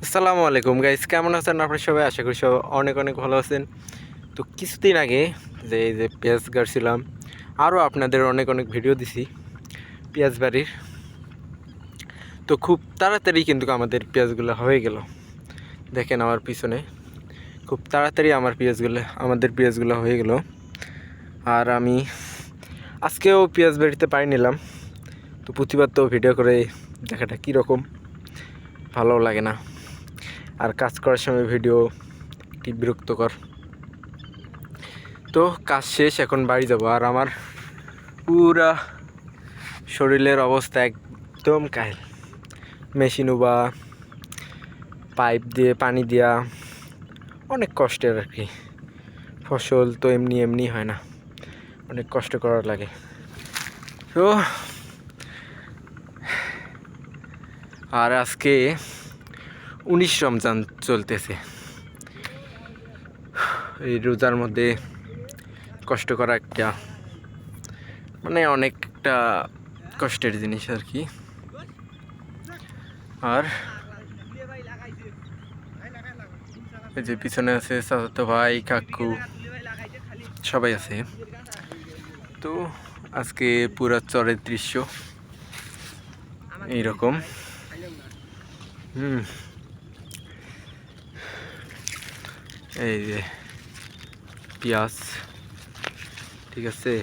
আসসালামু আলাইকুম গাইস, কেমন আছেন আপনারা সবাই? আশা করি সবাই অনেক অনেক ভালো আছেন। তো কিছুদিন আগে এই যে পেঁয়াজ গাড়ছিলাম, আরও আপনাদের অনেক অনেক ভিডিও দিছি পেঁয়াজ বাড়ির। তো খুব তাড়াতাড়ি কিন্তু আমাদের পেঁয়াজগুলো হয়ে গেল। দেখেন আমার পিছনে খুব তাড়াতাড়ি আমাদের পেঁয়াজগুলো হয়ে গেল। আর আমি আজকেও পেঁয়াজ বাড়িতে পাই নিলাম। তো প্রতিবার তো ভিডিও করে দেখাটা কীরকম, ভালো লাগে না। আর কাজ করার সময় ভিডিও কি বিরক্তকর। তো কাজ শেষ, এখন বাড়ি যাব। আর আমার পুরা শরীরের অবস্থা একদম কাহিল। মেশিন বা পাইপ দিয়ে পানি দেওয়া অনেক কষ্টের আর কি। ফসল তো এমনি এমনি হয় না, অনেক কষ্ট করার লাগে। তো আর আজকে 19 রমজান চলতেছে। এই রোজার মধ্যে কষ্ট করা একটা অনেকটা কষ্টের জিনিস আর কি। আর এই যে পিছনে আছে চাচাতো ভাই, কাকু, সবাই আছে। তো আজকে পুরা চরের দৃশ্য এইরকম। এই যে পেঁয়াজ, ঠিক আছে।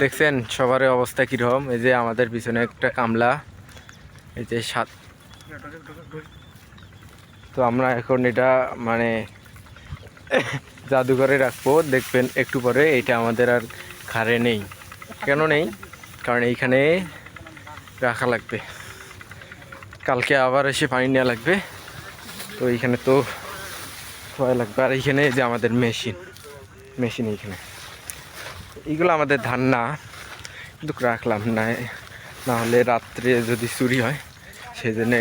দেখছেন সবার অবস্থা কিরকম? এই যে আমাদের পিছনে একটা কামলা, এই যে তো আমরা এখন এটা জাদুঘরে রাখবো। দেখবেন একটু পরে এটা আমাদের আর ঘরে নেই। কেন নেই? কারণ এইখানে রাখা লাগবে, কালকে আবার এসে পানি নেওয়া লাগবে। তো এইখানে তো ভয় লাগবে। আর এইখানে যে আমাদের মেশিন এইখানে, এইগুলো আমাদের ধান না, কিন্তু রাখলাম না হলে রাত্রে যদি চুরি হয় সেই জন্যে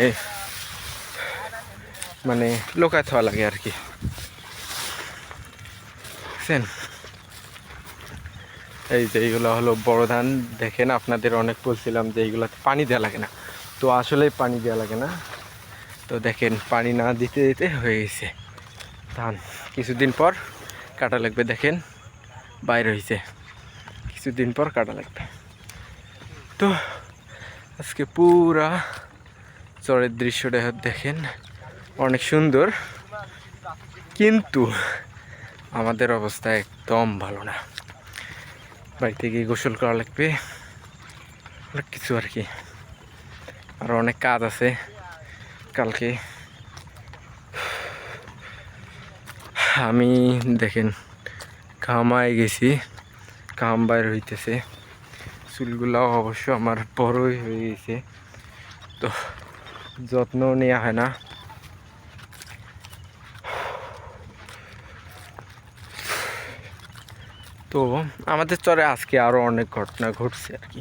লোকায় থাকা লাগে আর কি। বুঝছেন? এই যে এইগুলো হলো বড় ধান। দেখেন, আপনাদের অনেক বলছিলাম যে এইগুলোতে পানি দেওয়া লাগে না, তো আসলে পানি দেওয়া লাগে না। তো দেখেন পানি না দিতে দিতে হয়ে গেছে ধান। কিছুদিন পর কাটা লাগবে। দেখেন বাইরে হয়েছে, কিছুদিন পর কাটা লাগবে। তো আজকে পুরা চরের দৃশ্যটা দেখেন, অনেক সুন্দর, কিন্তু আমাদের অবস্থা একদম ভালো না। বাড়িতে গিয়ে গোসল করা লাগবে, অনেক কিছু আর কি। আর অনেক কাজ আছে কালকে। আমি দেখেন ঘামায় গেছি, ঘাম বাইর হইতেছে। চুলগুলাও অবশ্য আমার বড়ই হয়ে গেছে, তো যত্ন নেওয়া হয় না। তো আমাদের চরে আজকে আরও অনেক ঘটনা ঘটছে আর কি।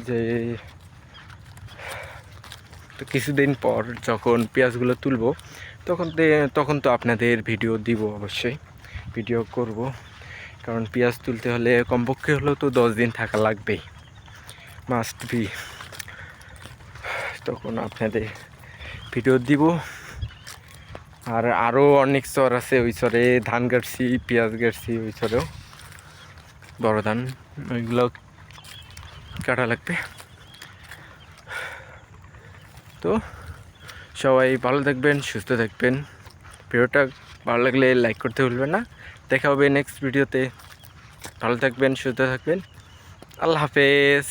যে তো কিছুদিন পর যখন পেঁয়াজগুলো তুলবো তখন তো আপনাদের ভিডিও দিব, অবশ্যই ভিডিও করব। কারণ পেঁয়াজ তুলতে হলে কমপক্ষে হলেও তো 10 দিন থাকা লাগবেই, মাস্ট বি। তখন আপনাদের ভিডিও দিব। আর আরও অনেক চর আছে, ওই চরে ধান গাড়ছি, পেঁয়াজ গাড়ছি, ওই চরেও বড় ধান, ওইগুলো কাটা লাগবে। তো সবাই ভালো থাকবেন, সুস্থ থাকবেন। ভিডিওটা ভালো লাগলে লাইক করতে ভুলবেন না। দেখা হবে নেক্সট ভিডিওতে। ভালো থাকবেন, সুস্থ থাকবেন। আল্লাহ হাফেজ।